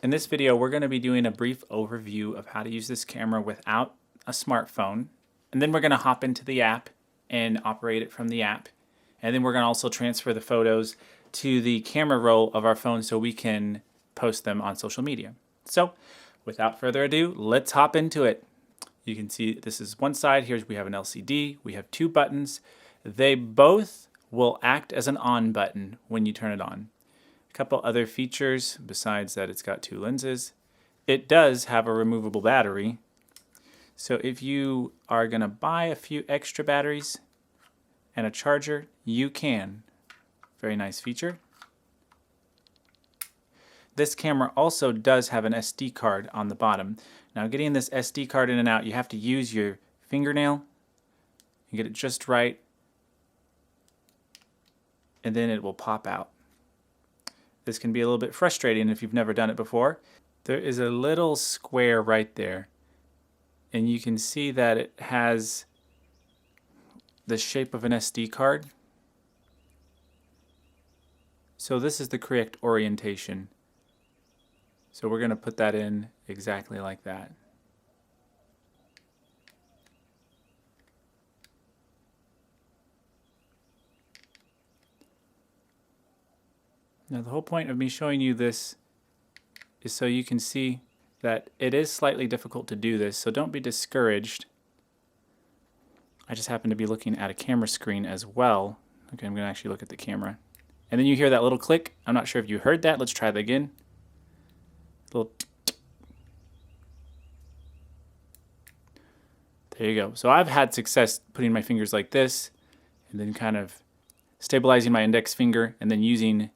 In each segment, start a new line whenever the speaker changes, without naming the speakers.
In this video, we're going to be doing a brief overview of how to use this camera without a smartphone. And then we're going to hop into the app and operate it from the app. And then we're going to also transfer the photos to the camera roll of our phone so we can post them on social media. So without further ado, let's hop into it. You can see this is one side. Here we have an LCD. We have two buttons. They both will act as an on button when you turn it on. A couple other features besides that it's got two lenses. It does have a removable battery. So if you are going to buy a few extra batteries and a charger, you can. Very nice feature. This camera also does have an SD card on the bottom. Now getting this SD card in and out, you have to use your fingernail and get it just right, and then it will pop out. This can be a little bit frustrating if you've never done it before. There is a little square right there, and you can see that it has the shape of an SD card. So this is the correct orientation. So we're going to put that in exactly like that. Now the whole point of me showing you this is so you can see that it is slightly difficult to do this, so don't be discouraged. I just happen to be looking at a camera screen as well. Okay, I'm going to actually look at the camera. And then you hear that little click. I'm not sure if you heard that. Let's try that again. Little there you go. So I've had success putting my fingers like this and then kind of stabilizing my index finger and then using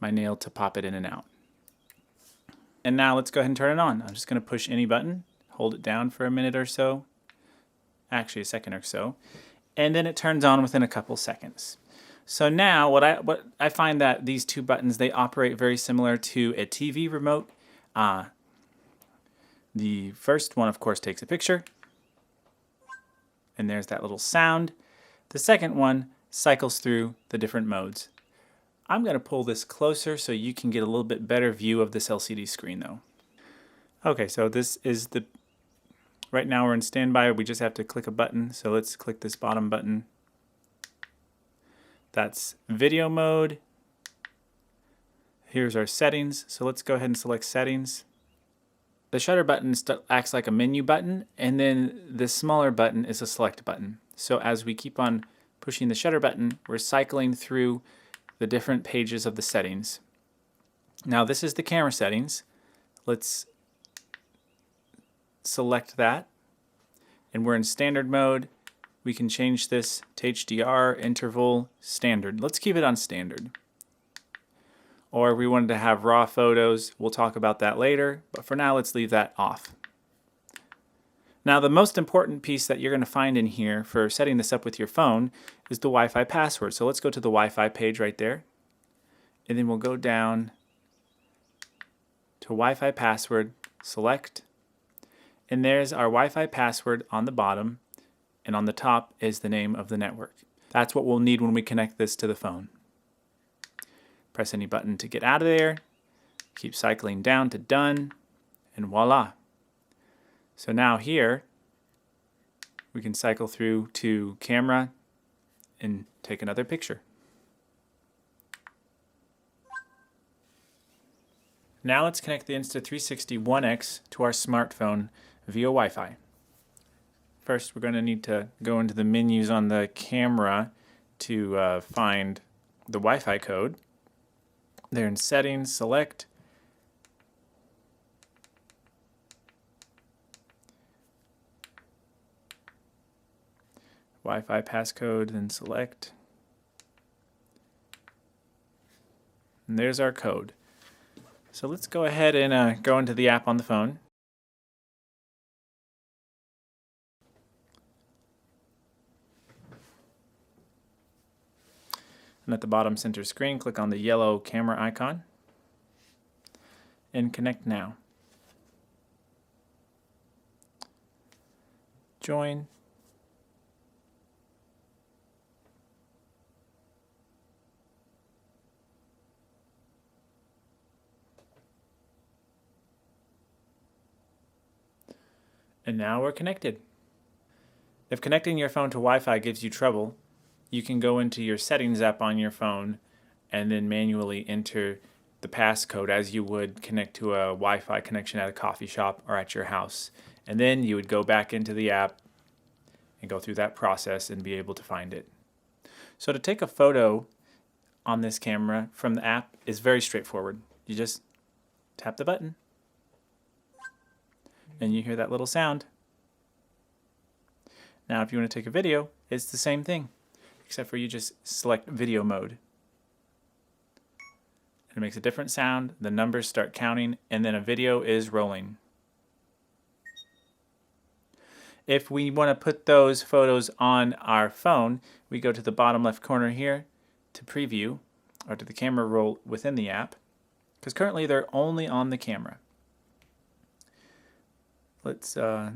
my nail to pop it in and out. And now let's go ahead and turn it on. I'm just going to push any button, hold it down for a minute or so, actually a second or so, and then it turns on within a couple seconds. So now what I find that these two buttons, they operate very similar to a TV remote. The first one, of course, takes a picture, and there's that little sound. The second one cycles through the different modes. I'm going to pull this closer so you can get a little bit better view of this LCD screen though. Okay, so this is right now we're in standby. We just have to click a button. So let's click this bottom button. That's video mode. Here's our settings. So let's go ahead and select settings. The shutter button acts like a menu button, and then the smaller button is a select button. So as we keep on pushing the shutter button, we're cycling through the different pages of the settings. Now this is the camera settings. Let's select that, and we're in standard mode. We can change this to HDR, interval, standard. Let's keep it on standard. Or if we wanted to have raw photos, we'll talk about that later, but for now let's leave that off. Now the most important piece that you're going to find in here for setting this up with your phone is the Wi-Fi password. So let's go to the Wi-Fi page right there, and then we'll go down to Wi-Fi password, select, and there's our Wi-Fi password on the bottom, and on the top is the name of the network. That's what we'll need when we connect this to the phone. Press any button to get out of there, keep cycling down to done, and voila. So now here, we can cycle through to camera and take another picture. Now let's connect the Insta360 One X to our smartphone via Wi-Fi. First, we're going to need to go into the menus on the camera to find the Wi-Fi code. There in settings, select. Wi-Fi passcode, then select. And there's our code. So let's go ahead and go into the app on the phone. And at the bottom center screen, click on the yellow camera icon and connect now. Join. And now we're connected. If connecting your phone to Wi-Fi gives you trouble, you can go into your settings app on your phone and then manually enter the passcode as you would connect to a Wi-Fi connection at a coffee shop or at your house. And then you would go back into the app and go through that process and be able to find it. So to take a photo on this camera from the app is very straightforward. You just tap the button and you hear that little sound. Now if you want to take a video, it's the same thing, except for you just select video mode. It makes a different sound, the numbers start counting, and then a video is rolling. If we want to put those photos on our phone, we go to the bottom left corner here to preview, or to the camera roll within the app, because currently they're only on the camera. Let's look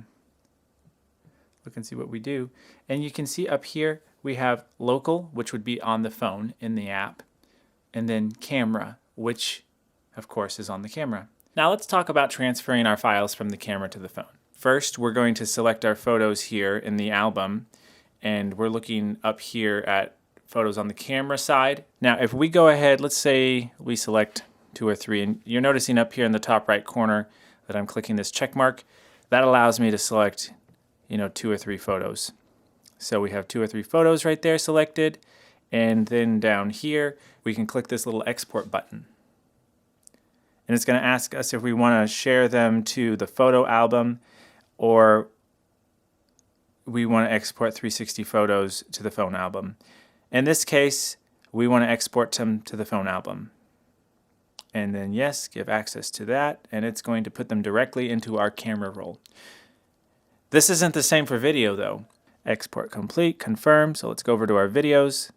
and see what we do. And you can see up here we have local, which would be on the phone in the app, and then camera, which of course is on the camera. Now let's talk about transferring our files from the camera to the phone. First, we're going to select our photos here in the album, and we're looking up here at photos on the camera side. Now if we go ahead, let's say we select 2 or 3, and you're noticing up here in the top right corner that I'm clicking this check mark. That allows me to select 2 or 3 photos. So we have 2 or 3 photos right there selected, and then down here we can click this little export button. And it's going to ask us if we want to share them to the photo album or we want to export 360 photos to the phone album. In this case, we want to export them to the phone album. And then yes, give access to that, and it's going to put them directly into our camera roll. This isn't the same for video though. Export complete, confirm, so let's go over to our videos.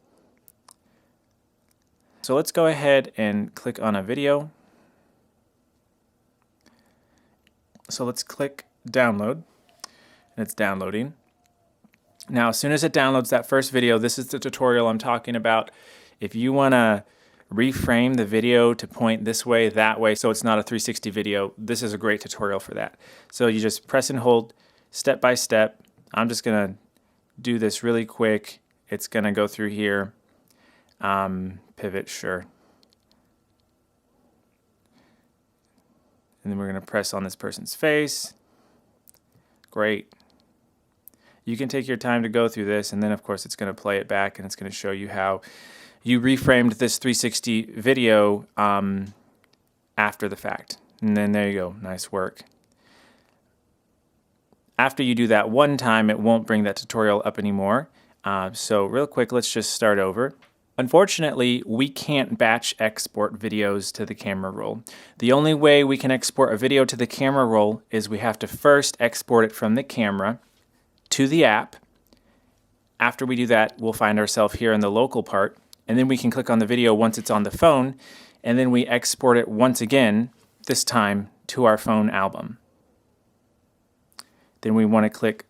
So let's go ahead and click on a video. So let's click download, and it's downloading. Now as soon as it downloads that first video, this is the tutorial I'm talking about. If you want to reframe the video to point this way, that way, so it's not a 360 video, this is a great tutorial for that. So you just press and hold step by step. I'm just going to do this really quick. It's going to go through here. Pivot, sure. And then we're going to press on this person's face. Great. You can take your time to go through this, and then of course it's going to play it back and it's going to show you how you reframed this 360 video after the fact. And then there you go. Nice work. After you do that one time, it won't bring that tutorial up anymore. So real quick, let's just start over. Unfortunately, we can't batch export videos to the camera roll. The only way we can export a video to the camera roll is we have to first export it from the camera to the app. After we do that, we'll find ourselves here in the local part, and then we can click on the video once it's on the phone, and then we export it once again, this time to our phone album. Then we want to click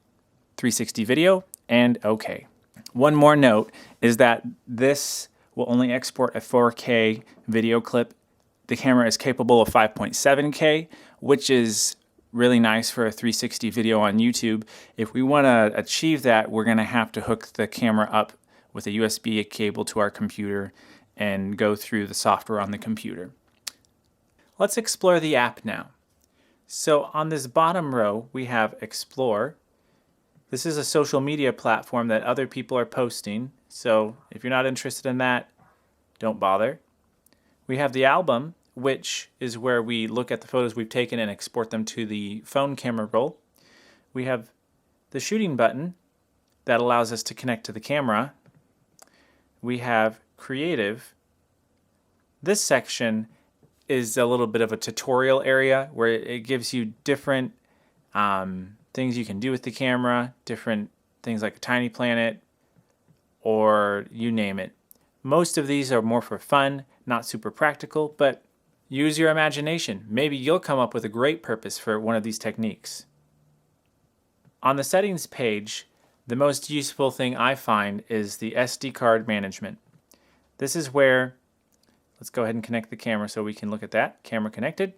360 video and OK. One more note is that this will only export a 4K video clip. The camera is capable of 5.7K, which is really nice for a 360 video on YouTube. If we want to achieve that, we're going to have to hook the camera up with a USB cable to our computer and go through the software on the computer. Let's explore the app now. So on this bottom row, we have Explore. This is a social media platform that other people are posting. So if you're not interested in that, don't bother. We have the album, which is where we look at the photos we've taken and export them to the phone camera roll. We have the shooting button that allows us to connect to the camera. We have Creative. This section is a little bit of a tutorial area where it gives you different things you can do with the camera, different things like a tiny planet, or you name it. Most of these are more for fun, not super practical, but use your imagination. Maybe you'll come up with a great purpose for one of these techniques. On the settings page, the most useful thing I find is the SD card management. This is where, let's go ahead and connect the camera so we can look at that. Camera connected,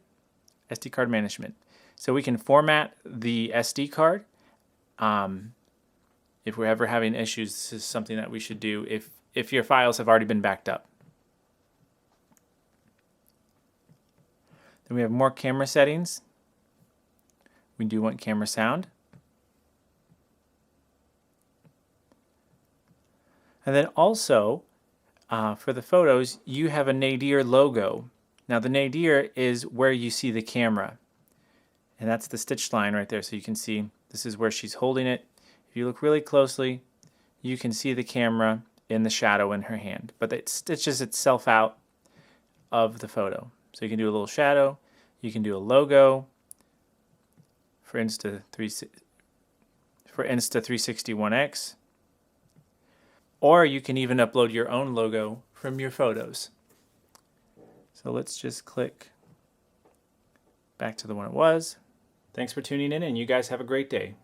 SD card management. So we can format the SD card. If we're ever having issues, this is something that we should do if your files have already been backed up. Then we have more camera settings. We do want camera sound. And then also, for the photos, you have a nadir logo. Now the nadir is where you see the camera. And that's the stitched line right there. So you can see this is where she's holding it. If you look really closely, you can see the camera in the shadow in her hand. But it stitches itself out of the photo. So you can do a little shadow. You can do a logo for Insta360 One X. Or you can even upload your own logo from your photos. So let's just click back to the one it was. Thanks for tuning in, and you guys have a great day.